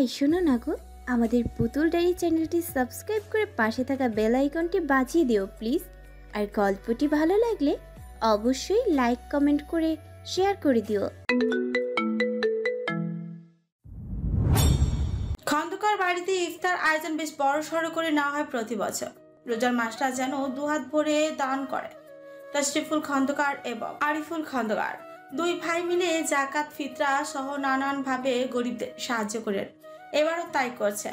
এই শোনো না গো, আমাদের পুতুল ডায়েরি চ্যানেলটি সাবস্ক্রাইব করে পাশে থাকা বেল আইকনটি বাজিয়ে দিও প্লিজ। আর গল্পটি ভালো লাগলে অবশ্যই লাইক কমেন্ট করে শেয়ার করে দিও। খন্দকার বাড়িতে ইফতার আয়োজন বেশ বড়সড় করে নেওয়া হয় প্রতি বছর। রোজার মাসটা যেন দুহাত ভরে দান করে তশরিফুল খন্দকার এবং আরিফুল খন্দকার। দুই ভাই মিলে জাকাত ফিতরা সহ নানানভাবে গরিবদের সাহায্য করেন। এবারও তাই করছে।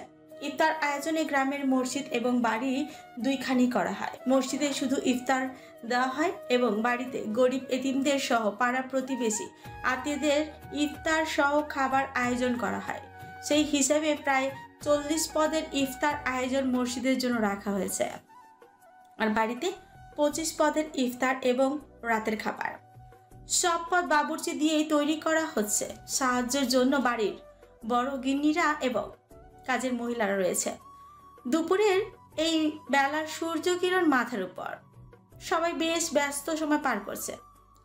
ইফতার আয়োজনে গ্রামের মসজিদ এবং বাড়ি দুইখানি করা হয়। মসজিদে শুধু ইফতার দেওয়া হয় এবং বাড়িতে গরিব এতিমদের সহ পাড়া প্রতিবেশী আত্মীয়দের ইফতার সহ খাবার আয়োজন করা হয়। সেই হিসাবে প্রায় 40 পদের ইফতার আয়োজন মসজিদের জন্য রাখা হয়েছে, আর বাড়িতে 25 পদের ইফতার এবং রাতের খাবার। সব পদ বাবুর্চি দিয়েই তৈরি করা হচ্ছে। সাহায্যের জন্য বাড়ির বড় গিন্নিরা এবং কাজের মহিলারা রয়েছে। দুপুরের এই বেলার সূর্য কিরণ মাথার উপর, সবাই বেশ ব্যস্ত সময় পার করছে।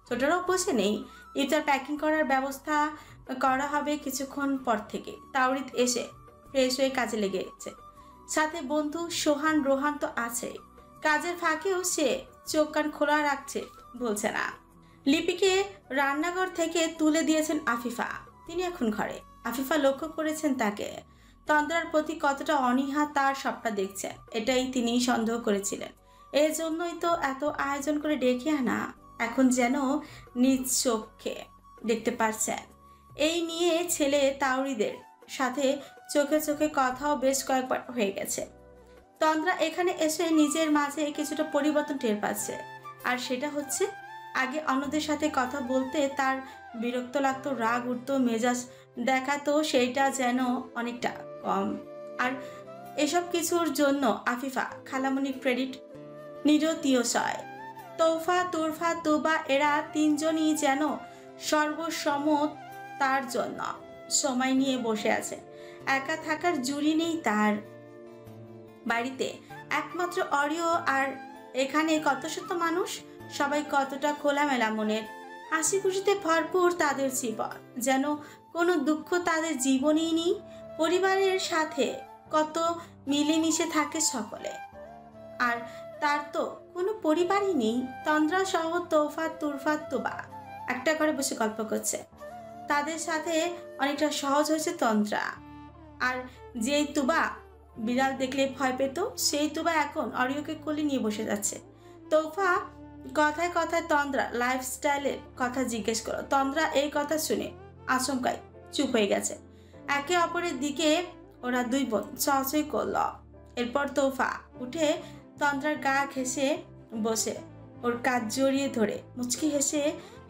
ছোটরাও বসে নেই। ইফতার প্যাকিং করার ব্যবস্থা করা হবে কিছুক্ষণ পর থেকে। তাওরিদ এসে ফ্রেশ হয়ে কাজে লেগেছে। সাথে বন্ধু সোহান রোহান তো আছেই। কাজের ফাঁকেও সে চোখ কান খোলা রাখছে, বলছে না। লিপিকে রান্নাঘর থেকে তুলে দিয়েছেন আফিফা। তিনি এখন ঘরে। আফিফা লক্ষ্য করেছেন তাকে। তন্দ্রার প্রতি কতটা অনীহা তার সবটা দেখছে, এটাই তিনি সন্দেহ করেছিলেন। এর জন্যই তো এত আয়োজন করে ডেকে আনা। এখন যেন নিজ চোখে দেখতে পারছেন। এই নিয়ে ছেলে তাওরিদের সাথে চোখে চোখে কথাও বেশ কয়েকবার হয়ে গেছে। তন্দ্রা এখানে এসে নিজের মাঝে কিছুটা পরিবর্তন টের পাচ্ছে। আর সেটা হচ্ছে, আগে অন্যদের সাথে কথা বলতে তার বিরক্ত লাগতো, রাগ উঠতো, মেজাজ দেখাতো, সেইটা যেন অনেকটা কম। আর এসব কিছুর জন্য আফিফা, খালামণি ক্রেডিট নিরতিশয়। তৌফা, তুরফা, তুবা এরা তিনজনই যেন সর্বসম্মত তার জন্য সময় নিয়ে বসে আছে। একা থাকার জুড়ি নেই তার। বাড়িতে একমাত্র অরিও, আর এখানে কত শত মানুষ, সবাই কতটা খোলামেলা মনের, হাসি খুশিতে ভরপুর তাদের জীবন, যেন কোনো দুঃখ তাদের জীবনেই নেই। পরিবারের সাথে কত মিলেমিশে থাকে সকলে, আর তার তো কোনো পরিবারই নেই। তন্দ্রা সহ তৌফা, তুরফা, তুবা একটা ঘরে বসে গল্প করছে। তাদের সাথে অনেকটা সহজ হয়েছে তন্দ্রা। আর যেই তুবা বিড়াল দেখলে ভয় পেত, সেই তুবা এখন অরিওকে কোলে নিয়ে বসে যাচ্ছে। তৌফা কথায় কথায় তন্দ্রা লাইফস্টাইলের কথা জিজ্ঞেস করো। তন্দ্রা এই কথা শুনে আচমকায় চুপ হয়ে গেছে। একে অপরের দিকে ওরা দুই বোন চই করল। এরপর তৌফা উঠে তন্দ্রার গা ঘেঁষে বসে ওর কাজ জড়িয়ে ধরে মুচকি হেসে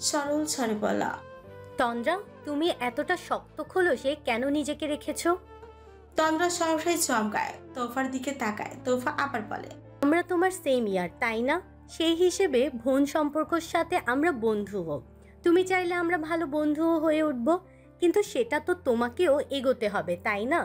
সরল স্বরে বলল, তন্দ্রা, তুমি এতটা শক্ত খোলসে কেন নিজেকে রেখেছো? তন্দ্রা সহসাই চমকায়, তৌফার দিকে তাকায়। তৌফা আবার বলে, আমরা তোমার সেম ইয়ার, তাই না? সেই হিসেবে বোন সম্পর্কের সাথে আমরা বন্ধু হব। তুমি চাইলে আমরা ভালো বন্ধুও হয়ে উঠব, কিন্তু সেটা তো তোমাকেও এগোতে হবে, তাই না?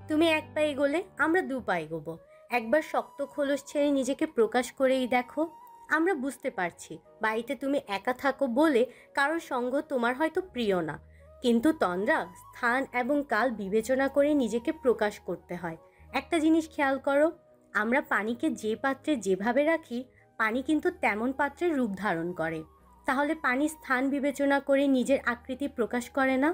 তুমি এক পা এগোলে আমরা দু পা এগোবো। একবার শক্ত খোলস ছেড়ে নিজেকে প্রকাশ করেই দেখো। আমরা বুঝতে পারছি বাড়িতে তুমি একা থাকো বলে কারোর সঙ্গ তোমার হয়তো প্রিয় না, কিন্তু তন্দ্রা, স্থান এবং কাল বিবেচনা করে নিজেকে প্রকাশ করতে হয়। একটা জিনিস খেয়াল করো, আমরা পানিকে যে পাত্রে যেভাবে রাখি, পানি কিন্তু তেমন পাত্রের রূপ ধারণ করে। তাহলে পানি স্থান বিবেচনা করে নিজের আকৃতি প্রকাশ করে না?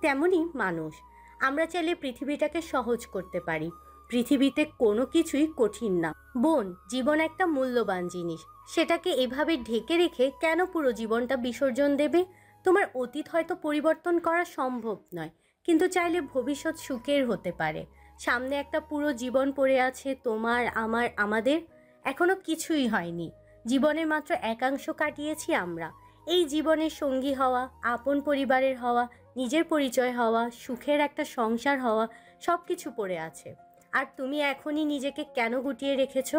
তেমনই মানুষ। আমরা চাইলে পৃথিবীটাকে সহজ করতে পারি। পৃথিবীতে কোনো কিছুই কঠিন না। বোন, জীবন একটা মূল্যবান জিনিস। সেটাকে এভাবে ঢেকে রেখে কেন পুরো জীবনটা বিসর্জন দেবে? তোমার অতীত হয়তো পরিবর্তন করা সম্ভব নয়, কিন্তু চাইলে ভবিষ্যৎ সুখের হতে পারে। সামনে একটা পুরো জীবন পড়ে আছে, তোমার, আমার, আমাদের। এখনো কিছুই হয়নি। জীবনের মাত্র একাংশ কাটিয়েছি আমরা। এই জীবনের সঙ্গী হওয়া, আপন পরিবারের হওয়া, নিজের পরিচয় হওয়া, সুখের একটা সংসার হওয়া, সব কিছু পড়ে আছে। আর তুমি এখনই নিজেকে কেন গুটিয়ে রেখেছো?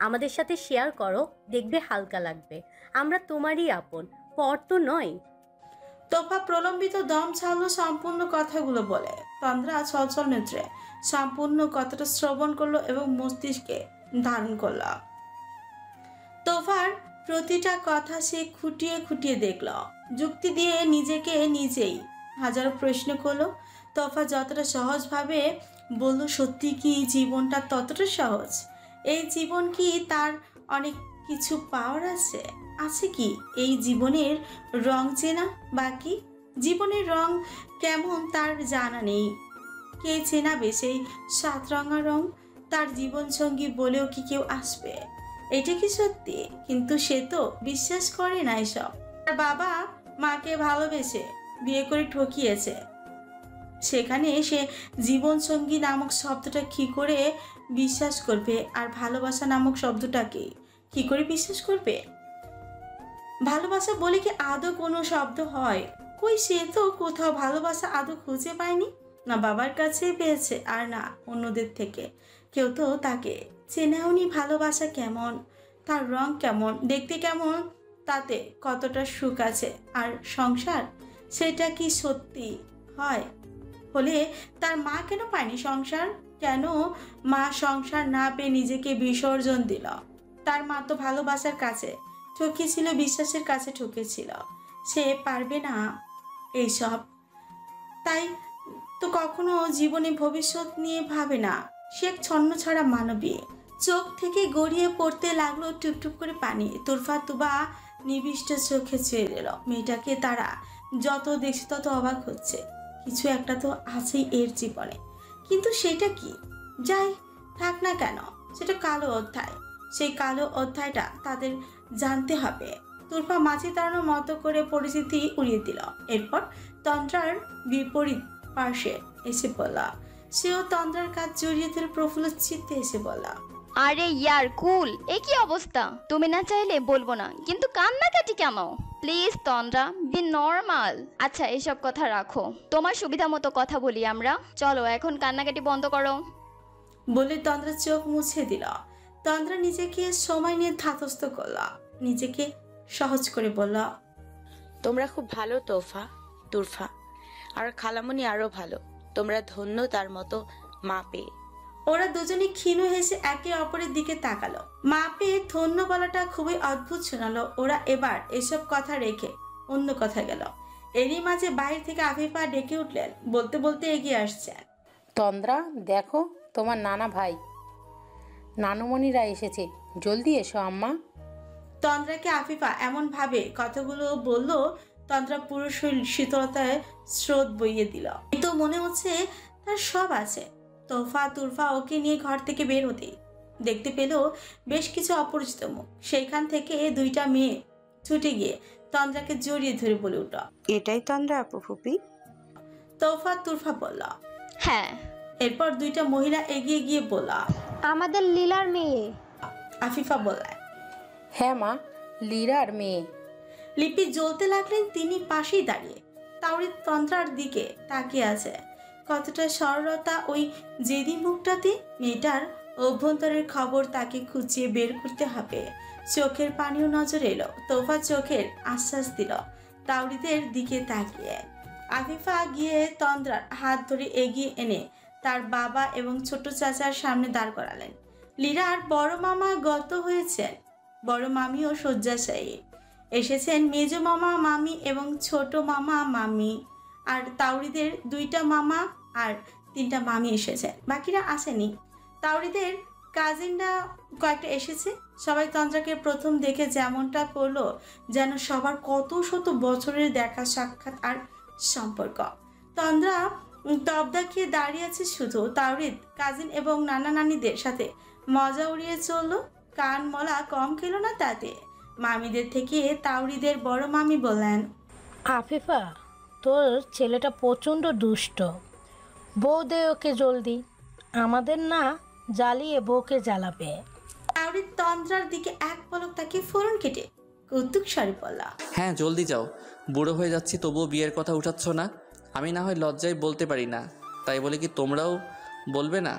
আমাদের সাথে শেয়ার করো, দেখবে হালকা লাগবে। আমরা তোমারই আপন, পর তো নয়। তোফা প্রলম্বিত দম ছাড়লো সম্পূর্ণ কথাগুলো বলে। তন্দ্রা ছলছল নেত্রে সম্পূর্ণ কথাটা শ্রবণ করলো এবং মস্তিষ্কে ধারণ করল। তোফার প্রতিটা কথা সে খুঁটিয়ে খুঁটিয়ে দেখল, যুক্তি দিয়ে নিজেকে নিজেই হাজারো প্রশ্ন করলো। তোফা যতটা সহজভাবে বলল, সত্যি কি জীবনটা ততটা সহজ? এই জীবন কি তার অনেক কিছু পাওয়ার আছে? আছে কি এই জীবনের রং চেনা? বাকি জীবনের রং কেমন তার জানা নেই। কে চেনাবে সেই সাতরঙা রং? তার জীবনসঙ্গী বলেও কি কেউ আসবে? এটা কি সত্যি? কিন্তু সে তো বিশ্বাস করে না এসব। তার বাবা মাকে ভালোবেসে বিয়ে করে ঠকিয়েছে, সেখানে সে জীবনসঙ্গী নামক শব্দটা কি করে বিশ্বাস করবে? আর ভালোবাসা নামক শব্দটাকে কি করে বিশ্বাস করবে? ভালোবাসা বলে কি আদৌ কোনো শব্দ হয়? কই, সে তো কোথাও ভালোবাসা আদৌ খুঁজে পায়নি। না বাবার কাছে পেয়েছে, আর না অন্যদের থেকে। কেউ তো তাকে চেনেওনি। ভালোবাসা কেমন, তার রং কেমন, দেখতে কেমন, তাতে কতটা সুখ আছে। আর সংসার, সেটা কি সত্যি হয়? হলে তার মা কেন পায়নি সংসার? কেন মা সংসার না পেয়ে নিজেকে বিসর্জন দিল? তার মা তো ভালোবাসার কাছে ঠকেছিল, বিশ্বাসের কাছে ঠকেছিল। সে পারবে না এইসব, তাই তো কখনো জীবনে ভবিষ্যৎ নিয়ে ভাবে না। সে এক ছন্নছাড়া মানবী। চোখ থেকে গড়িয়ে পড়তে লাগলো টুপটুপ করে পানি। তুরফা তুবা নিবিষ্ট চোখে চেয়ে এল মেয়েটাকে। তারা যত দেখছে তত অবাক হচ্ছে। কিছু একটা তো আছেই এর জীবনে, কিন্তু সেটা কি? যাই থাক না কেন, সেটা কালো অধ্যায়। সেই কালো অধ্যায়টা তাদের জানতে হবে। তুরফা মাছি তাড়ানোর মতো করে পরিস্থিতি উড়িয়ে দিল। এরপর তন্দ্রার বিপরীত পাশে এসে বলল। সেও তন্দ্রার কাজ জড়িয়ে ধরে প্রফুল্ল চিত্তে এসে বলল, আরে ইয়ার কুল, এ কি অবস্থা? তুমি না চাইলে বলবো না, কিন্তু কান্নাকাটি কেমন? Please Tandra, be normal. আচ্ছা এসব কথা রাখো, তোমার সুবিধা মতো কথা বলি আমরা। চলো এখন কান্নাকাটি বন্ধ করো। বলে তন্দ্রা চোখ মুছে দিল। তন্দ্রা নিজেকে সময় নিয়ে ধাতস্থ করল, নিজেকে সহজ করে বলল, তোমরা খুব ভালো তোফা, তুরফা, আর খালামণি আরো ভালো। তোমরা ধন্য তার মতো মা পেয়ে। ওরা দুজনে ক্ষীণ হেসে একে অপরের দিকে তাকালো। মা পেয়ে ধন্য বলাটা খুবই অদ্ভুত শোনালো। ওরা এবার এসব কথা রেখে অন্য কথা গেল। এরই মাঝে বাইরে থেকে আফিফা ডেকে উঠলেন, বলতে বলতে এগিয়ে আসছে। তন্দ্রা, দেখো তোমার নানা ভাই নানুমণিরা এসেছে, জলদি এসো আম্মা। তন্দ্রাকে আফিফা এমন ভাবে কথাগুলো বলল, তন্দ্রা পুরো শরীর শীতলতায় স্রোত বইয়ে দিল। তো মনে হচ্ছে তার সব আছে। তোফা তুরফা ওকে নিয়ে ঘর থেকে বের হতে দেখতে পেল বেশ কিছু অপরিচিত মুখ। সেইখান থেকে দুইটা মেয়ে ছুটে গিয়ে তন্দ্রাকে জড়িয়ে ধরে বলে উঠল, এটাই তন্দ্রা আপু ফুপি? তোফা তুরফা বলল, হ্যাঁ। এরপর দুইটা মহিলা এগিয়ে গিয়ে বলল, আমাদের লীলার মেয়ে। আফিফা বললেন, হ্যাঁ মা, লীরার মেয়ে। লিপি জ্বলতে লাগলেন তিনি পাশেই দাঁড়িয়ে। তাওরি তন্দ্রার দিকে তাকিয়ে আছে। কতটা সরলতা ওই জেদি মুখটাতে। মেয়েটার অভ্যন্তরের খবর তাকে খুঁজিয়ে বের করতে হবে। চোখের পানিও নজর এলো। তোফা চোখের আশ্বাস দিল তাওরিদের দিকে তাকিয়ে। আফিফা গিয়ে তন্দ্রার হাত ধরে এগিয়ে এনে তার বাবা এবং ছোট চাচার সামনে দাঁড় করালেন। লীরার বড় মামা গত হয়েছেন, বড় মামিও শয্যাশায়ী। এসেছেন মেজ মামা মামি এবং ছোট মামা মামি। আর তাওরিদের দুইটা মামা আর তিনটা মামি এসেছে, বাকিরা আসেনি। তাওরিদের কাজিনরা কয়েকটা এসেছে। সবাই তন্দ্রাকে প্রথম দেখে যেমনটা করলো যেন সবার কত শত বছরের দেখা সাক্ষাৎ আর সম্পর্ক। তন্দ্রা তবদা খেয়ে দাঁড়িয়ে আছে শুধু। তাওরিদ কাজিন এবং নানা নানিদের সাথে মজা উড়িয়ে চললো। কান মলা কম খেলো না তাতে। মামিদের থেকে তাওরিদের বড় মামি বললেন, আফিফা, তোর ছেলেটা প্রচণ্ড দুষ্ট। বউ দে ওকে জলদি, আমাদের না জ্বালিয়ে বউকে জ্বালাবে। তাওরিদ তন্দ্রার দিকে এক পলক তাকে ফোরন কেটে কৌতুক স্বরে বলল, হ্যাঁ জলদি যাও, বুড়ো হয়ে যাচ্ছি তবুও বিয়ের কথা উঠাচ্ছ না। আমি না হয় লজ্জায় বলতে পারি না, তাই বলে কি তোমরাও বলবে না?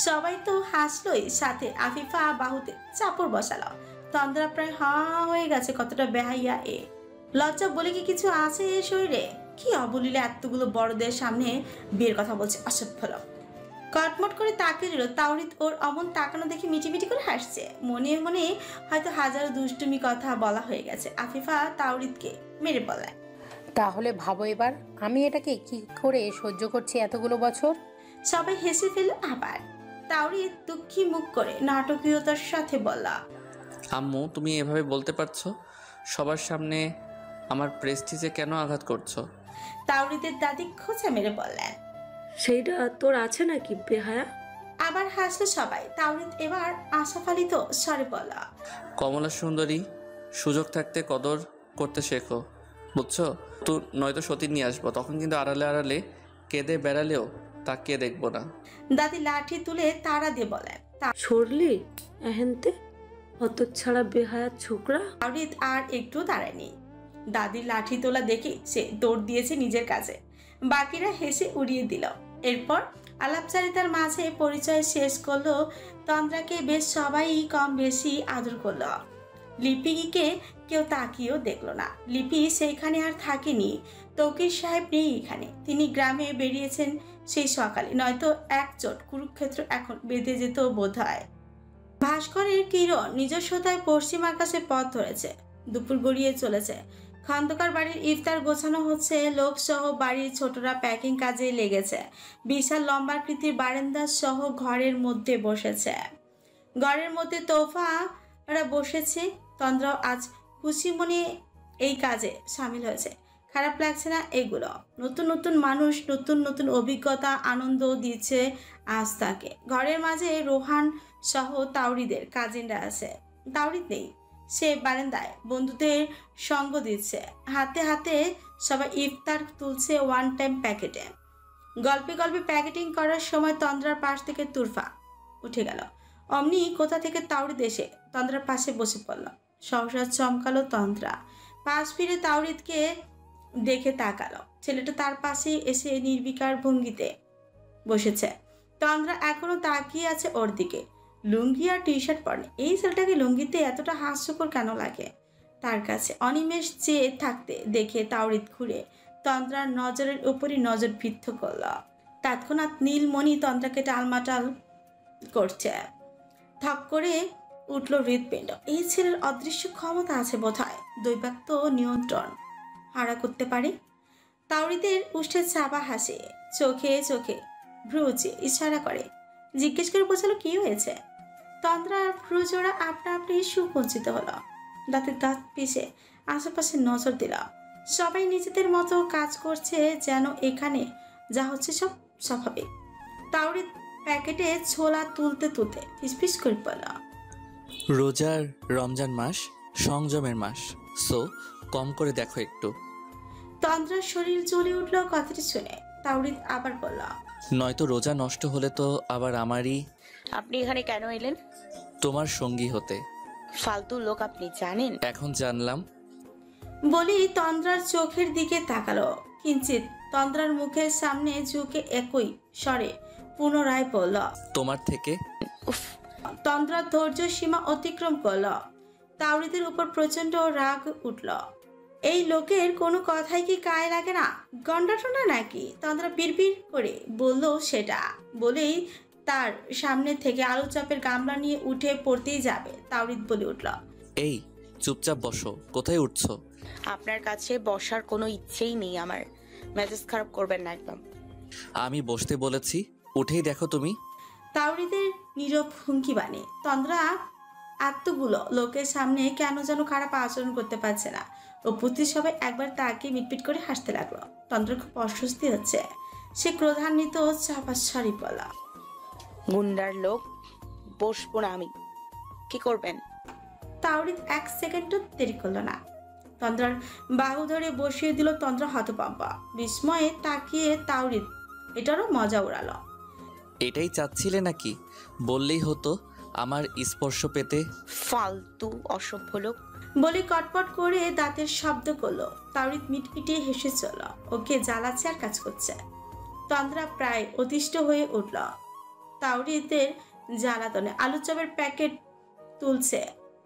সবাই তো হাসলোই, সাথে আফিফা বাহুতে চাপড় বসালো। তন্দ্রা প্রায় হাঁ হয়ে গেছে। কতটা বেহাইয়া এ! লজ্জা বলে কি কিছু আছে এ শরীরে? কি অবলীলে এতগুলো বড়দের সামনে বিয়ের কথা বলছে, অসভ্য লোক। কটমট করে তাকিয়ে রইল। তাওরিদ ওর অমন তাকানো দেখে মিটিমিটি করে হাসছে। মনে মনে হয়তো হাজারো দুষ্টুমি কথা বলা হয়ে গেছে। আফিফা তাওরিদকে মেরে বলে, তাহলে ভাবো এবার আমি এটাকে কি করে সহ্য করছি এতগুলো বছর। সবাই হেসে ফেল আবার। তাওরিদ দুঃখী মুখ করে নাটকীয়তার সাথে বলল, আম্মু তুমি এভাবে বলতে পারছো? সবার সামনে আমার প্রেস্টিজে কেন আঘাত করছো? তাওরিদের দাদি খোঁচা মেরে বললেন। সেইটা তোর আছে নাকি বেহায়া? আবার হাসলো সবাই। তাওরিদ এবার আশাফালিত স্বরে বলল, কমলা সুন্দরী, সুযোগ থাকতে কদর করতে শেখো, বুঝছো? তো নয়তো সতী নিয়ে আসবো, তখন কিন্তু আড়ালে আড়ালে কেঁদে বেড়ালেও তাকিয়ে দেখবো না। দাদি লাঠি তুলে তাড়া দিয়ে বলেন। সরলি এহেনতে অত ছাড়া বেহায়া ছোকরা। তাওরিদ আর একটু দাঁড়ায়নি। দাদির লাঠি তোলা দেখে সে দৌড় দিয়েছে নিজের কাছে। বাকিরা হেসে উড়িয়ে দিল। এরপর আলাপচারিতার মাঝে পরিচয় শেষ করলো। তন্দ্রাকে বেশ সবাই কম বেশি আদর করলো। লিপিকে কেউ তাকিয়েও দেখলো না। লিপি সেইখানে আর থাকেনি। তৌকির সাহেব নেই এখানে, তিনি গ্রামে বেরিয়েছেন সেই সকালে, নয়তো একচোট কুরুক্ষেত্র এখন বেঁধে যেত বোধ হয়। ভাস্করের কিরণ নিজস্বতায় পশ্চিম আকাশে পথ ধরেছে। দুপুর গড়িয়ে চলেছে। খন্দকার বাড়ির ইফতার গোছানো হচ্ছে। লোকসহ বাড়ির ছোটরা প্যাকিং কাজে লেগেছে। বিশাল লম্বাকৃতির বারান্দা সহ ঘরের মধ্যে বসেছে। ঘরের মধ্যে তোফারা বসেছে। তন্দ্রাও আজ খুশি মনে এই কাজে সামিল হয়েছে। খারাপ লাগছে না এগুলো। নতুন নতুন মানুষ, নতুন নতুন অভিজ্ঞতা আনন্দ দিচ্ছে আজ তাকে। ঘরের মাঝে রোহান সহ তাওরিদের কাজিনরা আছে। তাওরিদ নেই, সে বারান্দায় বন্ধুদের সঙ্গ দিচ্ছে। হাতে হাতে সবাই ইফতার তুলছে ওয়ান টাইম প্যাকেটে। গল্পে গল্পে প্যাকেটিং করার সময় তন্দ্রার পাশ থেকে তুরফা উঠে গেল। অমনি কোথা থেকে তাওরিদ এসে তন্দ্রার পাশে বসে পড়ল। সহসা চমকালো তন্দ্রা। পাশ ফিরে তাওরিদকে দেখে তাকালো। ছেলেটা তার পাশেই এসে নির্বিকার ভঙ্গিতে বসেছে। তন্দ্রা এখনো তাকিয়ে আছে ওর দিকে। লুঙ্গি আর টি শার্ট পরে। এই ছেলেটাকে লুঙ্গিতে এতটা হাস্যকর কেন লাগে তার কাছে? অনিমেষ চেয়ে থাকতে দেখে তাওরিদ ঘুরে তন্দ্রার নজরের উপরই নজর বিদ্ধ করল। তৎক্ষণাৎ নীলমণি তন্দ্রাকে টালমাটাল করছে। থক করে উঠল হৃৎপিণ্ড। এই ছেলের অদৃশ্য ক্ষমতা আছে বোধহয়, দৈবাত্য নিয়ন্ত্রণ হারা করতে পারে। তাওরিদের উষ্ঠে চাপা হাসে, চোখে চোখে ভ্রুচে ইশারা করে। জিজ্ঞেস করে বোঝালো কি হয়েছে। তন্দ্রার ভ্রুজোড়া আপনা আপনি সুকুঞ্চিত হলো। দাঁতের দাঁত পিষে আশেপাশে নজর দিল। সবাই নিজেদের মতো কাজ করছে, যেন এখানে যা হচ্ছে সব স্বাভাবিক। তাওরিদ প্যাকেটে ছোলা তুলতে তুলতে ফিসফিস করে পড়ল, রোজার রমজান মাস সংযমের মাস, সো কম করে দেখো একটু। তন্দ্রার শরীর জ্বলে উঠল কথাটি শুনে। তাওরিদ আবার বলল, নয়তো রোজা নষ্ট হলে তো আবার আমারই। আপনি এখানে কেন এলেন? তোমার সঙ্গী হতে। ফালতু লোক আপনি, জানেন? এখন জানলাম। বলি তন্দ্রার চোখের দিকে তাকালো কিঞ্চিত। তন্দ্রার মুখের সামনে ঝুঁকে একই স্বরে পুনরায় বলল, তোমার থেকে। উফ, তন্দ্রার ধৈর্য সীমা অতিক্রম করল। তাওরিদের উপর প্রচন্ড রাগ উঠল। এই লোকের কোনো কথাই কি গায়ে লাগে না? গন্ডাটনা নাকি? তন্দ্রা বিড়বিড় করে বলল সেটা। বলেই তার সামনে থেকে আলু চাপের গামলা নিয়ে উঠে পড়তেই যাবে। তাওরিদ বলে উঠল, এই চুপচাপ বসো, কোথায় উঠছো? আপনার কাছে বসার কোনো ইচ্ছেই নেই আমার। মেজাজ খারাপ করবেন না একদম। আমি বসতে বলেছি, উঠেই দেখো তুমি। তাওরিদের নীরব হুমকি বাণী। তন্দ্রা এতগুলো লোকের সামনে কেন যেন খারাপ আচরণ করতে পারছে না। উপস্থিত সবাই একবার তাকে মিটপিট করে হাসতে লাগলো। তন্দ্রা খুব অস্বস্তি হচ্ছে। সে ক্রোধান্বিত চাপা সারি বলা, গুন্ডার লোক, বসবো না আমি। কি করবেন? তাওরিদ এক সেকেন্ডও দেরি করলো না। তন্দ্রার বাহু ধরে বসিয়ে দিল। তন্দ্রা হতভম্ব বিস্ময়ে তাকিয়ে তাওরিদ এটারও মজা উড়ালো। এটাই চাচ্ছিলে নাকি? বললেই হতো আমার স্পর্শ পেতে। ফালতু অসভ্য লোক বলে কটপট করে দাঁতের শব্দ করলো। তাওরিদ মিটমিটিয়ে হেসে চল। ওকে জ্বালাচ্ছে আর কাজ করছে। তন্দ্রা প্রায় অতিষ্ঠ হয়ে উঠল তাওরিদের জ্বালাতনে। আলু চপের প্যাকেট তুলছে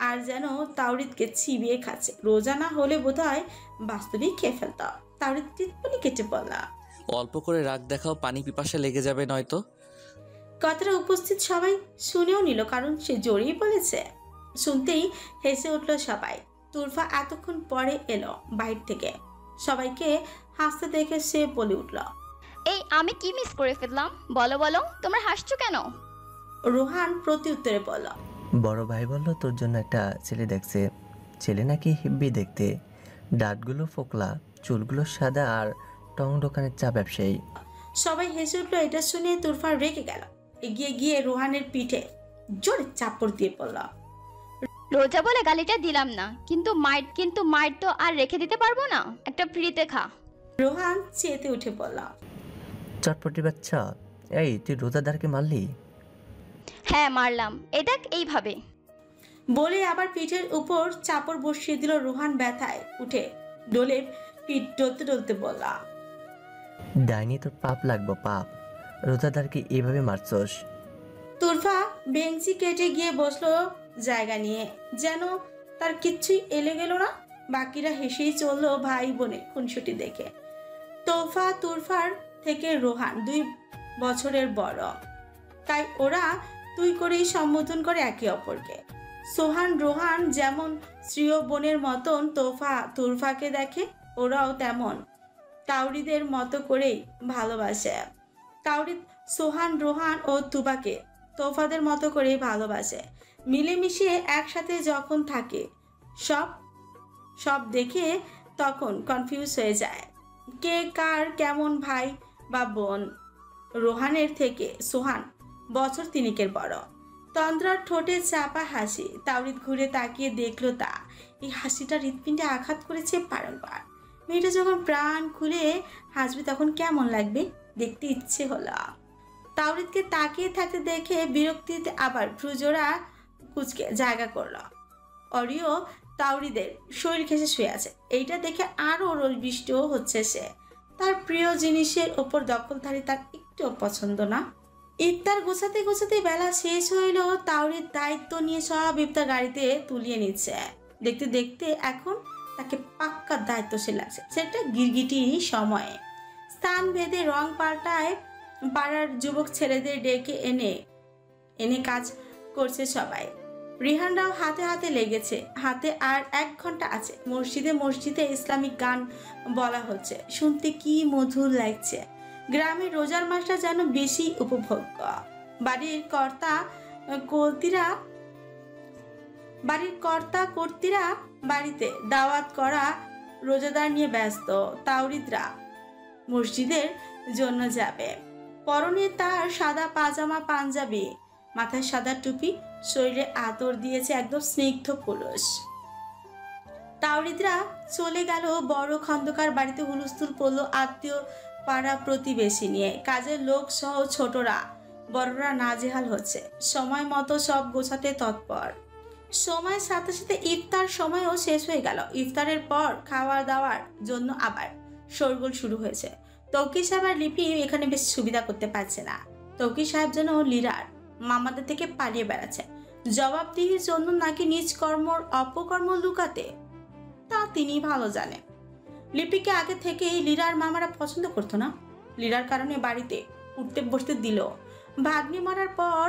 আর যেন তাওরিদকে চিবিয়ে খাচ্ছে। রোজা না হলে বোধহয় বাস্তবিক খেয়ে ফেলত। তাওরিদ টিটপুনি কেটে পড়লা, অল্প করে রাগ দেখাও, পানি পিপাসা লেগে যাবে নয়তো। কথাটা উপস্থিত সবাই শুনেও নিল, কারণ সে জোরেই বলেছে। শুনতেই হেসে উঠল সবাই। তুরফা এতক্ষণ পরে এলো বাইর থেকে। সবাইকে হাসতে দেখে সে বলে উঠল। এই আমি কি মিস করে ফেললাম? বলো বলো, তোমরা হাসছো কেন? রোহান প্রতি উত্তরে বলল, বড় ভাই বলল তোর জন্য একটা ছেলে দেখছে। ছেলে নাকি হিব্বি দেখতে, দাঁতগুলো ফোকলা, চুলগুলো সাদা আর টং দোকানের চা ব্যবসায়ী। সবাই হেসে উঠলো। এটা শুনে তুরফা রেগে গেল। এগিয়ে গিয়ে রোহানের পিঠে জোরে চাপড় দিয়ে পড়ল। রোজা বলে গালিটা দিলাম না, কিন্তু মাইট তো আর রেখে দিতে পারবো না, একটা ফ্রিতে খা। রোহান চেতে উঠে পড়ল, চটপটি বাচ্চা, এই তুই রোজাদারকে মারলি? হ্যাঁ মারলাম, এটা এইভাবে বলে আবার পিঠের উপর চাপড় বসিয়ে দিল। রোহান ব্যথায় উঠে ডোলে পিঠ ডলতে ডলতে বলল, ডাইনি তোর পাপ লাগবো পাপ, রোজাদারকে এভাবে মারছস। তুরফা বেঞ্চি কেটে গিয়ে বসলো জায়গা নিয়ে, যেন তার কিচ্ছুই এলে গেল না। বাকিরা হেসেই চললো ভাই বোনের খুনসুটি দেখে। তোফা তুরফার থেকে রোহান 2 বছরের বড়, তাই ওরা তুই করেই সম্বোধন করে একে অপরকে। সোহান রোহান যেমন স্ত্রী ও বোনের মতন তোফা তুরফাকে দেখে, ওরাও তেমন তাওরিদের মতো করেই ভালোবাসে। তাওরিদ সোহান রোহান ও তুবাকে তোফাদের মতো করেই ভালোবাসে। মিলেমিশে একসাথে যখন থাকে সব দেখে তখন কনফিউজ হয়ে যায় কে কার কেমন ভাই বা বোন। রোহানের থেকে সোহান বছর 3 বড়। তন্দ্রার ঠোঁটে চাপা হাসি। তাওরিদ ঘুরে তাকিয়ে দেখলো তা। এই হাসিটা হৃৎপিণ্ডে আঘাত করেছে বারংবার। মেয়েটা যখন প্রাণ খুলে হাসবে তখন কেমন লাগবে দেখতে ইচ্ছে হলো। তাওরিদকে তাকিয়ে থাকতে দেখে বিরক্তিতে আবার ভ্রুজোড়া কুচকে জায়গা করলো। অরিও তাওরিদের শরীর ঘেঁষে শুয়ে আছে। এইটা দেখে আরো রোষবিষ্ট হচ্ছে সে। তার প্রিয় জিনিসের ওপর দখলদারি তার একটুও পছন্দ না। ইফতার গোছাতে গোছাতে বেলা শেষ হইল। তাওরিদ দায়িত্ব নিয়ে সব ইফতার গাড়িতে তুলিয়ে নিচ্ছে। দেখতে দেখতে এখন তাকে পাক্কা দায়িত্বশীল লাগছে। সেটা গিরগিটি সময়ে স্থান ভেদে রং পাল্টায়। পাড়ার যুবক ছেলেদের ডেকে এনে কাজ করছে সবাই। রিহানরাও হাতে হাতে লেগেছে। হাতে আর 1 ঘন্টা আছে। মসজিদে ইসলামিক গান বলা হচ্ছে, শুনতে কি মধুর লাগছে। গ্রামের রোজার মাসটা যেন বেশি উপভোগ্য। বাড়ির কর্তা কর্তীরা বাড়িতে দাওয়াত করা রোজাদার নিয়ে ব্যস্ত। তাওরিদরা মসজিদের জন্য যাবে। পরনে তার সাদা পাজামা পাঞ্জাবি, মাথায় সাদা টুপি, শরীরে আতর দিয়েছে একদম স্নিগ্ধ পুরুষ। তাওরিদরা চলে গেল বড় খন্দকার বাড়িতে। হুলস্থুল পড়লো আত্মীয় পাড়া প্রতিবেশী নিয়ে। কাজের লোক সহ ছোটরা বড়রা নাজেহাল হচ্ছে। সময় মতো সব গোছাতে তৎপর। সময়ের সাথে সাথে ইফতার সময়ও শেষ হয়ে গেল। ইফতারের পর খাওয়া দাওয়ার জন্য আবার শোরগোল শুরু হয়েছে। তৌকির সাহেব আর লিপি এখানে বেশ সুবিধা করতে পারছে না। তৌকির সাহেব যেন লীরার মামাদের থেকে পালিয়ে বেড়াচ্ছে। জবাবদিহির জন্য নাকি নিজ কর্মর অপকর্ম লুকাতে, তা তিনি ভালো জানেন। লিপিকে আগে থেকেই লীরার মামারা পছন্দ করতো না। লীরার কারণে বাড়িতে উঠতে বসতে দিল। ভাগ্নি মারার পর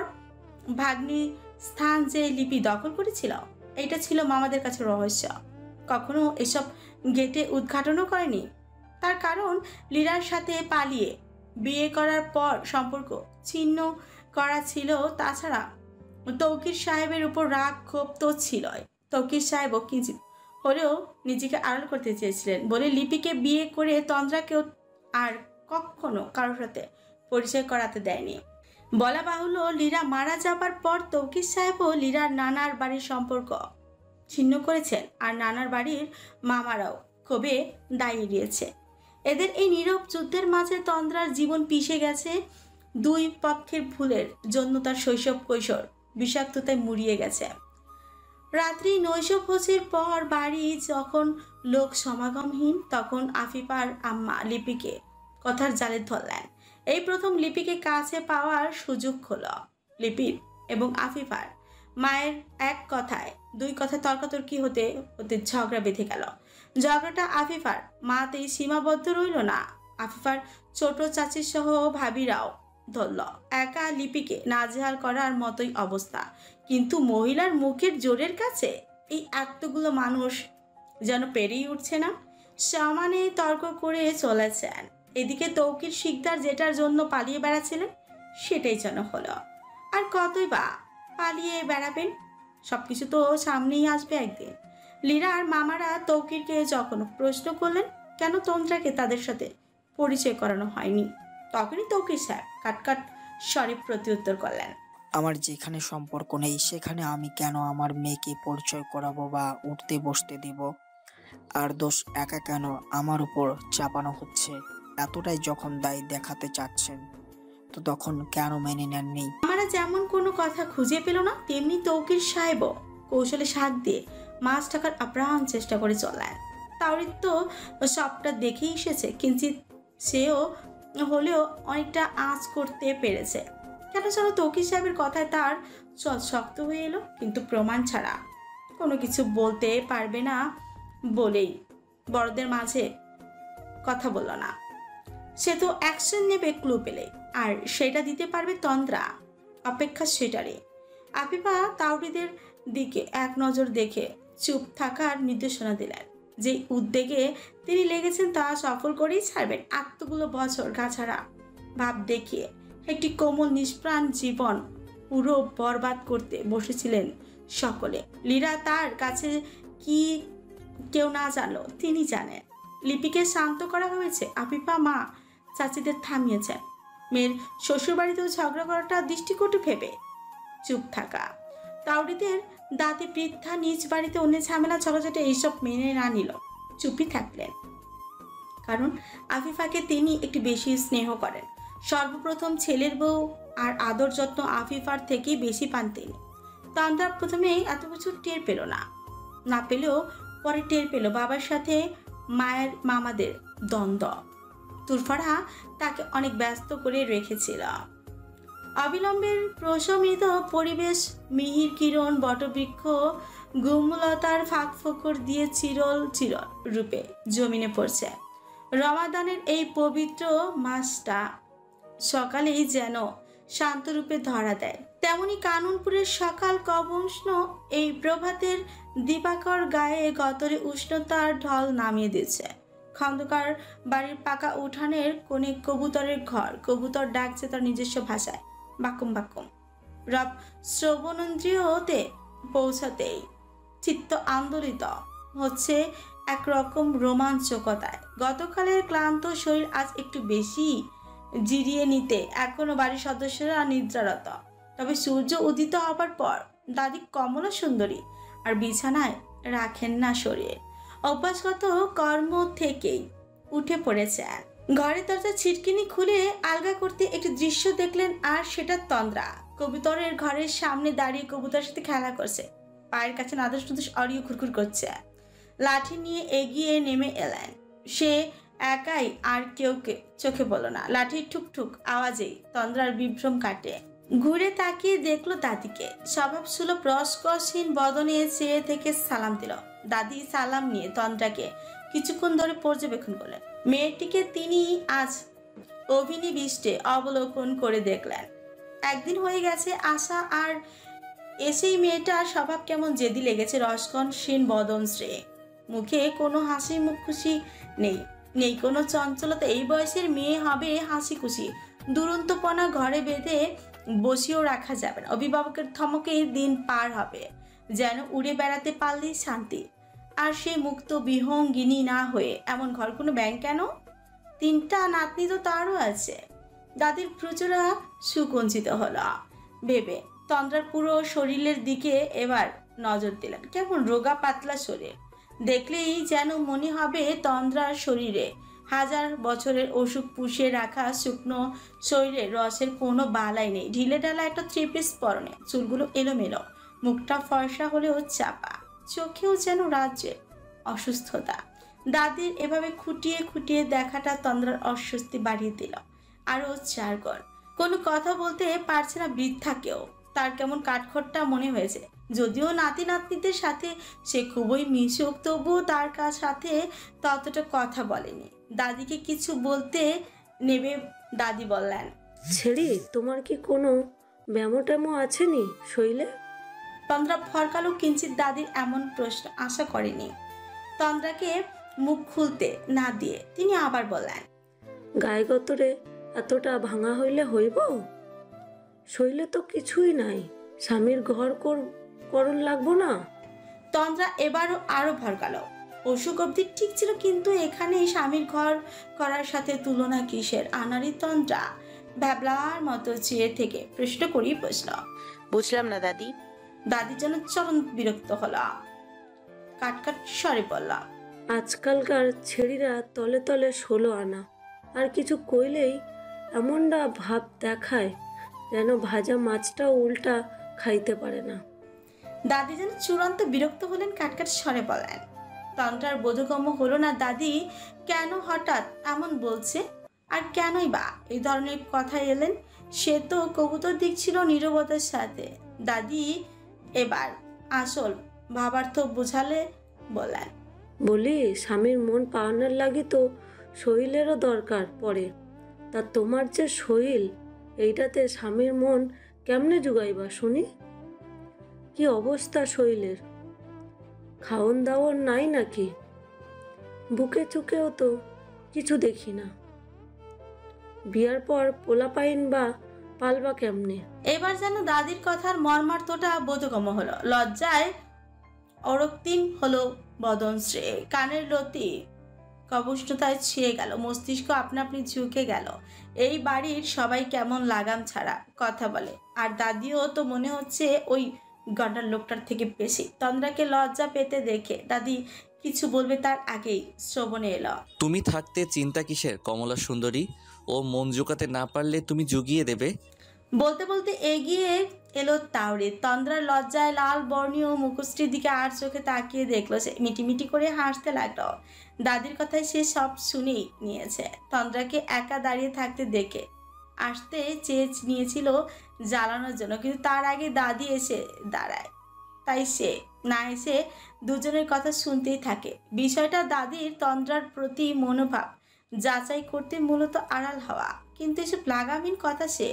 ভাগ্নি স্থান যে লিপি দখল করেছিল, এটা ছিল মামাদের কাছে রহস্য। কখনো এসব গেটে উদ্ঘাটনও করেনি। তার কারণ লীরার সাথে পালিয়ে বিয়ে করার পর সম্পর্ক ছিন্ন করা ছিল। তাছাড়া তৌকির সাহেবের উপর রাগ ক্ষোভ তো ছিলই। তৌকির সাহেবও কিঞ্চিত হলেও নিজেকে আড়াল করতে চেয়েছিলেন বলে লিপিকে বিয়ে করে তন্দ্রাকেও আর কখনো কারোর সাথে পরিচয় করাতে দেয়নি। বলা বাহুল্য, লীরা মারা যাবার পর তৌকির সাহেবও লীরার নানার বাড়ির সম্পর্ক ছিন্ন করেছেন। আর নানার বাড়ির মামারাও ক্ষোভে দায়ী দিয়েছে। এদের এই নীরব যুদ্ধের মাঝে তন্দ্রার জীবন পিষে গেছে। 2 পক্ষের ভুলের জন্য তার শৈশব কৈশোর বিষাক্ততায় মুড়িয়ে গেছে। রাত্রি নৈশভোজের পর বাড়ি যখন লোক সমাগমহীন, তখন আফিফার আম্মা লিপিকে কথার জালে ধরলেন। এই প্রথম লিপিকে কাছে পাওয়ার সুযোগ হলো। লিপির এবং আফিফার মায়ের 1 কথায় 2 কথায় তর্কাতর্কি হতে হতে ঝগড়া বেঁধে গেল। ঝগড়াটা আফিফার মাতেই সীমাবদ্ধ রইল না। আফিফার ছোট চাচি সহ ভাবিরাও ধরল। একা লিপিকে নাজেহাল করার মতোই অবস্থা। কিন্তু মহিলার মুখের জোরের কাছে এই এতগুলো মানুষ যেন পেরেই উঠছে না। সমানে তর্ক করে চলেছেন। এদিকে তৌকির শিকদার যেটার জন্য পালিয়ে বেড়াচ্ছিলেন সেটাই যেন হলো। আর কতই বা পালিয়ে বেড়াবেন, সবকিছু তো সামনেই আসবে একদিন। লীরার মামারা তৌকিরকে যখন প্রশ্ন করলেন কেন তন্দ্রাকে তাদের সাথে পরিচয় করানো হয়নি, তখনই তৌকির সাহেব কাটকাট স্বরে প্রত্যুত্তর করলেন, আমার যেখানে সম্পর্ক নেই সেখানে আমি কেন আমার মেয়েকে পরিচয় করাবো বা উঠতে বসতে দিব? আর দোষ একা কেন আমার উপর চাপানো হচ্ছে? এতটাই যখন দায় দেখাতে চাচ্ছেন তো তখন কেন মেনে নেননি? আমরা যেমন কোনো কথা খুঁজে পেল না, তেমনি তৌকির সাহেবও কৌশলে শাক দিয়ে মাছ টাকার আপ্রাণ চেষ্টা করে চলেন। তাওরিত তো সবটা দেখেই এসেছে, কিঞ্চিত সেও হলেও অনেকটা আঁচ করতে পেরেছে। কেন যেন তৌকির সাহেবের কথায় তার চল শক্ত হয়ে এলো, কিন্তু প্রমাণ ছাড়া কোনো কিছু বলতে পারবে না বলেই বড়দের মাঝে কথা বলল না। সে তো অ্যাকশন নেবে ক্লু পেলে, আর সেটা দিতে পারবে তন্দ্রা। অপেক্ষা সেটারই। আফিফা তাওরিদের দিকে এক নজর দেখে চুপ থাকার নির্দেশনা দিলেন। যে উদ্যোগে তিনি লেগেছেন তা সফল করেই ছাড়বেন। এতগুলো বছর গাছাড়া ভাব দেখিয়ে একটি কোমল নিষ্প্রাণ জীবন পুরো বরবাদ করতে বসেছিলেন সকলে। লীরা তার কাছে কি কেউ না জানলো তিনি জানেন। লিপিকে শান্ত করা হয়েছে, আফিফা মা চাচিদের থামিয়েছেন। মেয়ের শ্বশুরবাড়িতেও ঝগড়া করাটা দৃষ্টিকটু ভেবে চুপ থাকা। তাওরিদের দাদি বৃদ্ধা নিজ বাড়িতে অন্য ঝামেলা ঝগড়াঝাটে এইসব মেনে না নিল, চুপই থাকলেন। কারণ আফিফাকে তিনি একটু বেশি স্নেহ করেন। সর্বপ্রথম ছেলের বউ আর আদর যত্ন আফিফার থেকেই বেশি পান তিনি। তন্দ্রা প্রথমে এত কিছু টের পেল না পেলেও পরে টের পেল বাবার সাথে মায়ের মামাদের দ্বন্দ্ব। তুরফারা তাকে অনেক ব্যস্ত করে রেখেছিল। অবিলম্বের প্রশমিত পরিবেশ, মিহির কিরণ, বটবৃক্ষ, গুমলতার ফাঁক ফোকর দিয়ে চিরল চিরল রূপে জমিনে পড়ছে। রমাদানের এই পবিত্র মাসটা সকালেই যেন শান্তরূপে ধরা দেয়। তেমনি কানুনপুরের সকাল কবুষ্ণ এই প্রভাতের দিবাকর গায়ে গতরে উষ্ণতার ঢল নামিয়ে দিচ্ছে। খন্দকার বাড়ির পাকা উঠানের কোণে কবুতরের ঘর, কবুতর ডাকছে তার নিজস্ব ভাষায়, বাকুম বাকুম। রব শ্রবণেন্দ্রিয়তে পৌঁছাতেই চিত্ত আন্দোলিত হচ্ছে একরকম রোমাঞ্চকতায়। গতকালের ক্লান্ত শরীর আজ একটু বেশি জিরিয়ে নিতে এখনো বাড়ির সদস্যরা নিদ্রারত। তবে সূর্য উদিত হবার পর দাদি কমলা সুন্দরী আর বিছানায় রাখেন না শরীর। অভ্যাসগত কর্ম থেকেই উঠে পড়েছেন। ঘরের দরজা ছিটকিনি খুলে আলগা করতে একটি দৃশ্য দেখলেন, আর সেটা তন্দ্রা কবুতরের ঘরের সামনে দাঁড়িয়ে কবুতরের সাথে খেলা করছে। পায়ের কাছে নাদুস নাদুস অরিও খুরখুর করছে। লাঠি নিয়ে এগিয়ে নেমে এলেন। সে একাই, আর কেউ চোখে পড়ল না। লাঠির ঠুকঠুক আওয়াজেই তন্দ্রার বিভ্রম কাটে। ঘুরে তাকিয়ে দেখলো দাদিকে। স্বভাব সুলভ রসকসহীন বদনে চেয়ে থেকে সালাম দিল। দাদি সালাম নিয়ে তন্দ্রাকে কিছুক্ষণ ধরে পর্যবেক্ষণ করলেন। মেয়েটিকে তিনি আজ অভিনিবিষ্টে অবলোকন করে দেখলেন। একদিন হয়ে গেছে আসা, আর এসেই মেয়েটার স্বভাব কেমন জেদি লেগেছে। রসকসহীন বদন শ্রেয়, মুখে কোনো হাসি মুখ খুশি নেই কোনো চঞ্চলতা। এই বয়সের মেয়ে হবে হাসি খুশি, দুরন্তপনা ঘরে বেঁধে বসিয়েও রাখা যাবে না। অভিভাবকের ধমকে দিন পার হবে যেন উড়ে বেড়াতে পারলেই শান্তি। আর সে মুক্ত বিহঙ্গিনী না হয়ে এমন ঘর কোনো ব্যাংক কেন? 3টা নাতনি তো তারও আছে। দাদির প্রচুরা সুকুঞ্চিত হলো ভেবে তন্দ্রার পুরো শরীরের দিকে এবার নজর দিলেন। কেমন রোগা পাতলা শরীর, দেখলেই যেন মনে হবে তন্দ্রার শরীরে হাজার বছরের অসুখ পুষিয়ে রাখা শুকনো শরীরের রসের কোনো বালাই নেই। ঢিলে ঢালা একটা 3 পিস পরনে, চুলগুলো এলোমেলো, মুখটা ফর্সা হলেও চাপা, চোখেও যেন রাজ্যের অসুস্থতা। দাদির এভাবে খুঁটিয়ে খুঁটিয়ে দেখাটা তন্দ্রার অস্বস্তি বাড়িয়ে দিল আরও 4 গুণ। কোনো কথা বলতে পারছে না বৃদ্ধাকেও। তার কেমন কাঠখোট্টা মনে হয়েছে। যদিও নাতি নাতনিদের সাথে সে খুবই মিশুক, তবুও তার সাথে ততটা কথা বলেনি। দাদিকে কিছু বলতে নেবে দাদি বললেন, ছেড়ি তোমার কি কোনো ব্যামো ট্যামো আছে নি শৈলে? তন্দ্রা ফরকালো কিঞ্চিত। দাদির এমন প্রশ্ন আশা করেনি। তন্দ্রাকে মুখ খুলতে না দিয়ে তিনি আবার বললেন, গায়ে গতরে এতটা ভাঙা হইলে হইব? শৈলে তো কিছুই নাই, স্বামীর ঘর করণ লাগবো না? তন্দ্রা এবারও আরো ভরকালো। অসুখ অব্দি ঠিক ছিল, কিন্তু এখানে স্বামীর ঘর করার সাথে তুলনা কিসের? আনারি তন্দ্রা ভ্যাবলার মতো চেয়ে থেকে প্রশ্ন করেই বসল। বুঝলাম না দাদি। দাদির জন্য চরম বিরক্ত হলো, কাটকাট স্বরে বলল, আজকালকার ছেড়িরা তলে তলে 16 আনা, আর কিছু কইলেই এমনটা ভাব দেখায় যেন ভাজা মাছটাও উল্টা খাইতে পারে না। দাদি যেন চূড়ান্ত বিরক্ত হলেন, কাটকাট স্বরে বলেন। তন্দ্রার বোধগম্য হলো না দাদি কেন হঠাৎ এমন বলছে, আর কেনই বা এই ধরনের কথা এলেন। সে তো কবুতর দিচ্ছিল নীরবতার সাথে। দাদি এবার আসল ভাবার্থ বুঝালে বলেন, বলি স্বামীর মন পাওয়ানোর লাগি তো শৈলেরও দরকার পড়ে। তা তোমার যে শৈল, এইটাতে স্বামীর মন কেমনে জুগাইবা শুনি? কি অবস্থা শৈলের? খাওন দাওয়ার নাই নাকি? বুকে চুকেও তো কিছু দেখি না। বিয়ার পর পোলাপাইন বা পালবা কেমনে? এবার যেন দাদির কথার মর্মার্থটা বোধগম্য হলো। লজ্জায় অরক্তিম হলো বদনশ্রী, কানের লতি কবষ্টতায় ছিঁড়ে গেল, মস্তিষ্ক আপনা আপনি ঝুঁকে গেল। এই বাড়ির সবাই কেমন লাগাম ছাড়া কথা বলে, আর দাদিও তো মনে হচ্ছে ওই গন্ডার লোকটার থেকে বেশি। তন্দ্রাকে লজ্জা পেতে দেখে দাদি কিছু বলবে তার আগেই শ্রবণে এলো, তুমি থাকতে চিন্তা কিসের কমলা সুন্দরী? ও মন জোগাতে না পারলে তুমি জুগিয়ে দেবে। বলতে বলতে এগিয়ে এলো তাওরি। তন্দ্রার লজ্জায় লাল বর্ণীয় মুখশ্রীর দিকে আর চোখে তাকিয়ে দেখলো। সে মিটিমিটি করে হাসতে লাগলো। দাদির কথায় সে সব শুনেই নিয়েছে। তন্দ্রাকে একা দাঁড়িয়ে থাকতে দেখে আসতে চেয়ে নিয়েছিল জ্বালানোর জন্য, কিন্তু তার আগে দাদি এসে দাঁড়ায়। তাই সে না এসে দুজনের কথা শুনতেই থাকে। বিষয়টা দাদির তন্দ্রার প্রতি মনোভাব যাচাই করতে মূলত আড়াল হওয়া, কিন্তু এসব লাগামহীন কথা সে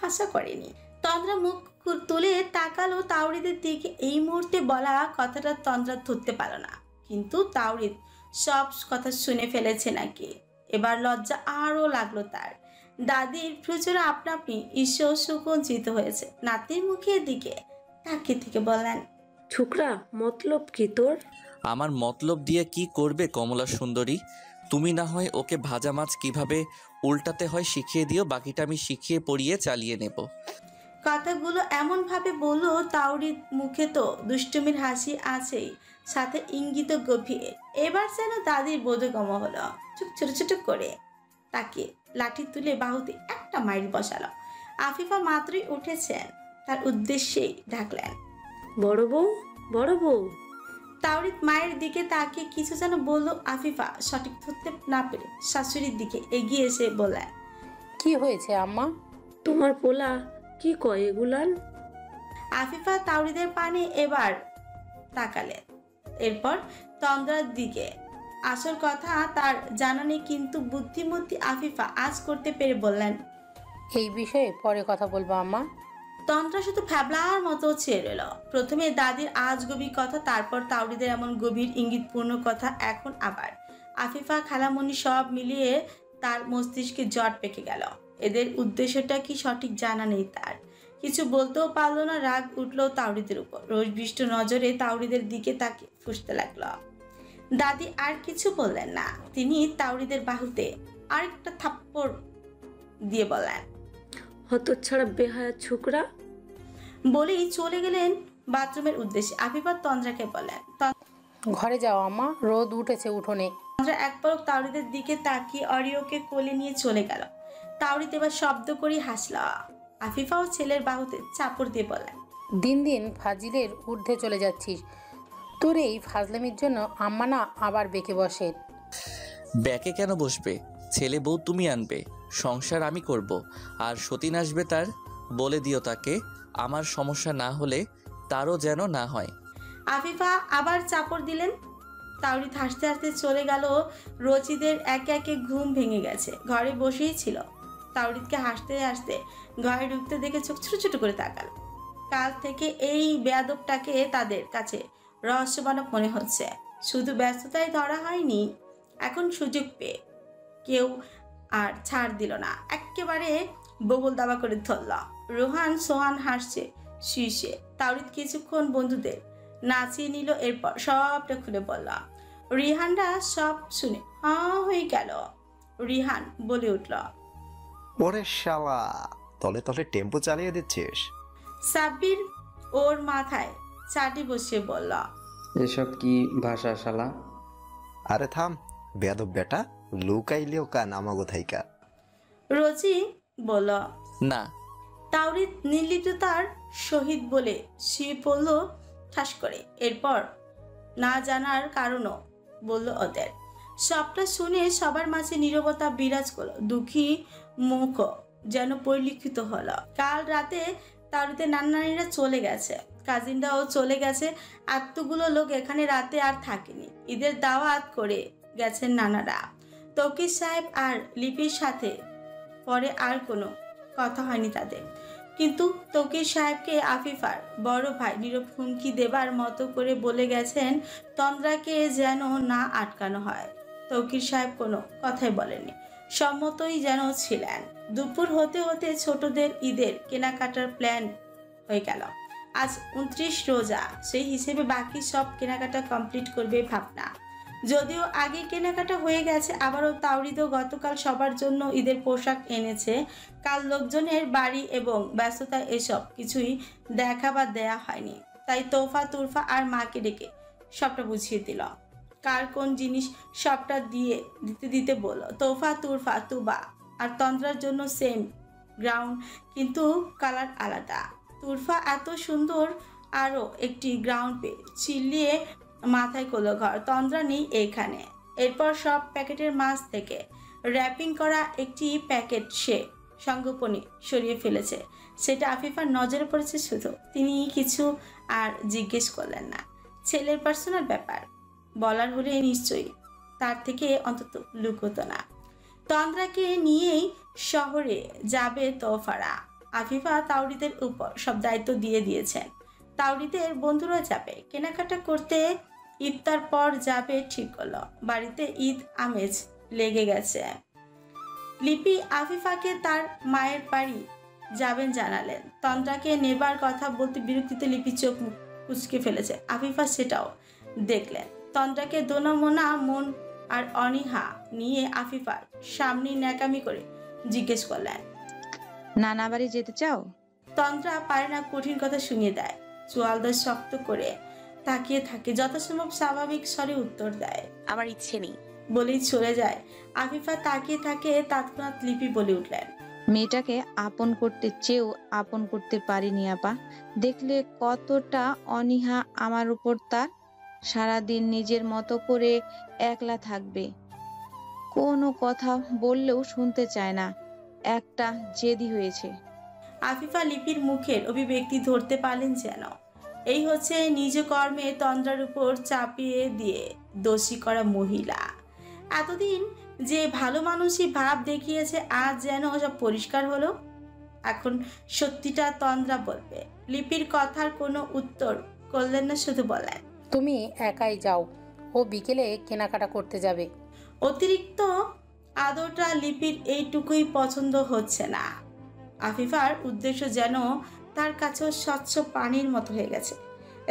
আশা করেনি। তন্দ্রা মুখ তুলে তাকালো তাওরিদের দিকে। এই মুহূর্তে বলা কথাটা তন্দ্রা ধরতে পারল না, কিন্তু তাওরিদ সব কথা শুনে ফেলেছে নাকি। এবার লজ্জা আরও লাগলো তার। দাদির প্রচুর আপনা আপনি ঈশ্বর সুকুঞ্চিত হয়েছে। নাতির মুখের দিকে তাকিয়ে থেকে বললেন, ছোকরা মতলব কি তোর? আমার মতলব দিয়ে কি করবে কমলা সুন্দরী? তুমি না হয় ওকে ভাজা মাছ কিভাবে উল্টাতে হয় শিখিয়ে দিও, বাকিটা আমি শিখিয়ে পড়িয়ে চালিয়ে নেব। কথাগুলো এমন ভাবে বললো তাওরির মুখে তো দুষ্টুমির হাসি আছেই, সাথে ইঙ্গিত গভীর। এবার যেন দাদির বোধগম্য হলো। চুপ ছোট ছোট করে তাকে লাঠি তুলে বাহুতে একটা মাইল বসালো। আফিফা মাত্রই উঠেছেন, তার উদ্দেশ্যেই ডাকলেন, বড় বউ, বড় বউ। তাওরিত মায়ের দিকে তাকিয়ে কিছু যেন বলল। আফিফা সঠিক ধরতে না পেরে শাশুড়ির দিকে এগিয়ে এসে বললেন, কি হয়েছে আম্মা? তোমার পোলা কি কয় এগুলান? আফিফা তাওরিদের পানে এবার তাকালেন, এরপর তন্দ্রার দিকে। আসল কথা তার জানা নেই, কিন্তু বুদ্ধিমতী আফিফা আজ করতে পেরে বললেন, এই বিষয়ে পরে কথা বলবো আম্মা। তন্দ্রা শুধু ফ্যাবলার মতো ছেড়ে এলো। প্রথমে দাদির আজ গভীর কথা, তারপর তাওরিদের এমন গভীর ইঙ্গিতপূর্ণ কথা, এখন আবার আফিফা খালামণি, সব মিলিয়ে তার মস্তিষ্কে জট পেকে গেল। এদের উদ্দেশ্যটা কি সঠিক জানা নেই তার। কিছু বলতেও পারলো না। রাগ উঠলো তাওরিদের উপর। রোজবিষ্ট নজরে তাওরিদের দিকে তাকে ফুঁসতে লাগলো। দাদি আর কিছু বললেন না। তিনি তাওরিদের বাহুতে আরেকটা থাপ্পড় দিয়ে বললেন, হতচ্ছাড়া বেহায়া ছোকরা। বলেই চলে গেলেন বাথরুমের উদ্দেশ্যে। আফিফা তন্দ্রাকে বললেন, ঘরে যাও আম্মা, রোদ উঠেছে উঠোনে। তন্দ্রা এক পলক তাওরিদের দিকে তাকিয়ে অরিওকে কোলে নিয়ে চলে গেল। তাওরিদ এবার শব্দ করে হাসল। আফিফাও ছেলের বাহুতে চাপড় দিয়ে বললেন, দিন দিন ফাজিলের ঊর্ধ্বে চলে যাচ্ছিস। তোর এই ফাজলামির জন্য আম্মা না আবার বেঁকে বসে। ব্যাকে কেন বসবে? ছেলে বউ তুমি আনবে, সংসার আমি করব, আর সতীন আসবে তার। বলে দিও তাকে আমার সমস্যা না হলে তারও যেন না হয়। আফিফা আবার চাপড় দিলেন। তাওরিদ হাসতে হাসতে চলে গেল। রচিদের একে একে ঘুম ভেঙে গেছে। ঘরে বসেই ছিল। তাওরিদকে হাসতে হাসতে ঘরে ঢুকতে দেখে চোখ ছোট ছোট করে তাকাল। কাল থেকে এই বেয়াদবটাকে তাদের কাছে রহস্যজনক মনে হচ্ছে। শুধু ব্যস্ততায় ধরা হয়নি, এখন সুযোগ পেয়ে কেউ আর ছাড় দিল না, একেবারে বগল দাবা করে ধরল। রোহান সোহান হাসছে শীর্ষে। তাওরিদ কিছুক্ষণ বন্ধুদের নাচিয়ে নিল, এরপর সবটা খুলে বলল। রিহানরা সব শুনে হয়ে গেল। রিহান বলে উঠল, ওরে শালা, তলে তলে টেম্পো চালিয়ে দিচ্ছিস। সাব্বির ওর মাথায় চাটি বসিয়ে বলল, এসব কি ভাষা শালা? আরে থাম বেয়াদব বেটা, লুকাইলেও কান আমাগো থাইকা। রোজি বলল, না। তাওরিদ নির্লিপ্ততার সহিত বলে শুয়ে পড়ল ঠাস করে। এরপর না জানার কারণও বলল ওদের। সবটা শুনে সবার মাঝে নীরবতা বিরাজ করলো, দুঃখী মুখ যেন পরিলক্ষিত হলো। কাল রাতে তাওরিদের নানানিরা চলে গেছে, কাজিনরাও চলে গেছে। এতগুলো লোক এখানে রাতে আর থাকেনি। ঈদের দাওয়াত করে গেছেন নানারা। তৌকির সাহেব আর লিপির সাথে পরে আর কোনো কথা হয়নি তাদের। কিন্তু তৌকির সাহেবকে আফিফার বড় ভাই নীরব হুমকি দেবার মতো করে বলে গেছেন তন্দ্রাকে যেন না আটকানো হয়। তৌকির সাহেব কোনো কথাই বলেনি, সম্মতই যেন ছিলেন। দুপুর হতে হতে ছোটদের ঈদের কেনাকাটার প্ল্যান হয়ে গেল। আজ 29 রোজা, সেই হিসেবে বাকি সব কেনাকাটা কমপ্লিট করবে ভাবনা। যদিও আগে কেনাকাটা হয়ে গেছে, আবারও তাওরিদও গতকাল সবার জন্য ঈদের পোশাক এনেছে। কাল লোকজনের বাড়ি এবং ব্যস্ততায় এসব কিছুই দেখা বা দেয়া হয়নি। তাই তোফা তুরফা আর মাকে ডেকে সবটা বুঝিয়ে দিল। কার কোন জিনিস সবটা দিতে বলল। তোফা তুরফা তুবা আর তন্দ্রার জন্য সেম গ্রাউন্ড, কিন্তু কালার আলাদা। তুরফা এত সুন্দর আরও একটি গ্রাউন্ড পেয়ে চিল্লিয়ে মাথায় কোলো ঘর। তন্দ্রা নেই এখানে। এরপর সব প্যাকেটের মাঝ থেকে র্যাপিং করা একটি প্যাকেট সে সঙ্গোপনে সরিয়ে ফেলেছে। সেটা আফিফার নজরে পড়েছে শুধু। তিনি কিছু আর জিজ্ঞেস করলেন না। ছেলের পার্সোনাল ব্যাপার, বলার হলে নিশ্চয়ই তার থেকে অন্তত লুকোতো না। তন্দ্রাকে নিয়েই শহরে যাবে তোফারা। আফিফা তাওরিদের উপর সব দায়িত্ব দিয়ে দিয়েছেন। তাওরিদের বন্ধুরা যাবে কেনাকাটা করতে, ইফতার পর যাবে ঠিক করলো। বাড়িতে ঈদ আমেজ লেগে গেছে। লিপি আফিফাকে তার মায়ের বাড়ি যাবেন জানালেন। তন্দ্রাকে নেবার কথা বলতে বিরক্তিতে লিপি চোখ কুচকে ফেলেছে। আফিফা সেটাও দেখলেন। তন্দ্রাকে দোনামোনা মন আর অনীহা নিয়ে আফিফার সামনে ন্যাকামি করে জিজ্ঞেস করলেন, নানা বাড়ি যেতে চাও? তন্দ্রা পারে না কঠিন কথা শুনিয়ে দেয়। চোয়ালদা শক্ত করে তাকিয়ে থাকে, যথাসম্ভব স্বাভাবিক স্বরে উত্তর দেয়, আমার ইচ্ছে নেই বলেই চলে যায়। আফিফা তাকিয়ে থাকে। তৎক্ষণাৎ লিপি বলে উঠলেন, মেয়েটাকে আপন করতে চেয়েও আপন করতে পারিনি আপা। দেখলে কতটা অনীহা আমার উপর তার। সারাদিন নিজের মতো করে একলা থাকবে, কোনো কথা বললেও শুনতে চায় না, একটা জেদি হয়েছে। আফিফা লিপির মুখের অভিব্যক্তি ধরতে পারলেন যেন। এই হচ্ছে নিজ কর্মে তন্দ্রার উপর চাপিয়ে দিয়ে দোষী করা মহিলা। এতদিন যে ভালো মানুষই ভাব দেখিয়েছে, আজ যেন সব পরিষ্কার হলো। এখন সত্যিটা তন্দ্রা বলবে। লিপির কথার কোনো উত্তর করলেন না, শুধু বলেন, তুমি একাই যাও, ও বিকেলে কেনাকাটা করতে যাবে। অতিরিক্ত আদরটা লিপির এইটুকুই পছন্দ হচ্ছে না। আফিফার উদ্দেশ্য যেন তার কাছেও স্বচ্ছ পানির মতো হয়ে গেছে।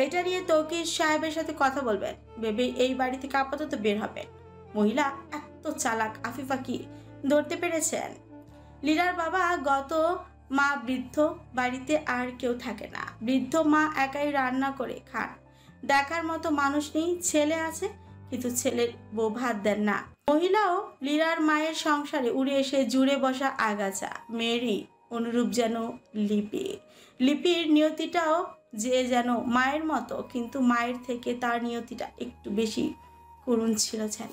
এটা নিয়ে তৌকির সাহেবের সাথে কথা বলবেন ভেবে এই বাড়ি থেকে আপাতত বের হবেন। মহিলা এত চালাক, আফিফা কি ধরতে পেরেছেন? লীরার বাবা গত মা বৃদ্ধ, বাড়িতে আর কেউ থাকে না। বৃদ্ধ মা একাই রান্না করে খান, দেখার মতো মানুষ নেই। ছেলে আছে, কিন্তু ছেলের বউ ভাত দেন না। মহিলাও লীরার মায়ের সংসারে উড়ে এসে জুড়ে বসা আগাছা। মেয়েরই অনুরূপ যেন লিপি। লিপির নিয়তিটাও যে যেন মায়ের মতো, কিন্তু মায়ের থেকে তার নিয়তিটা একটু বেশি করুণ ছিল যেন।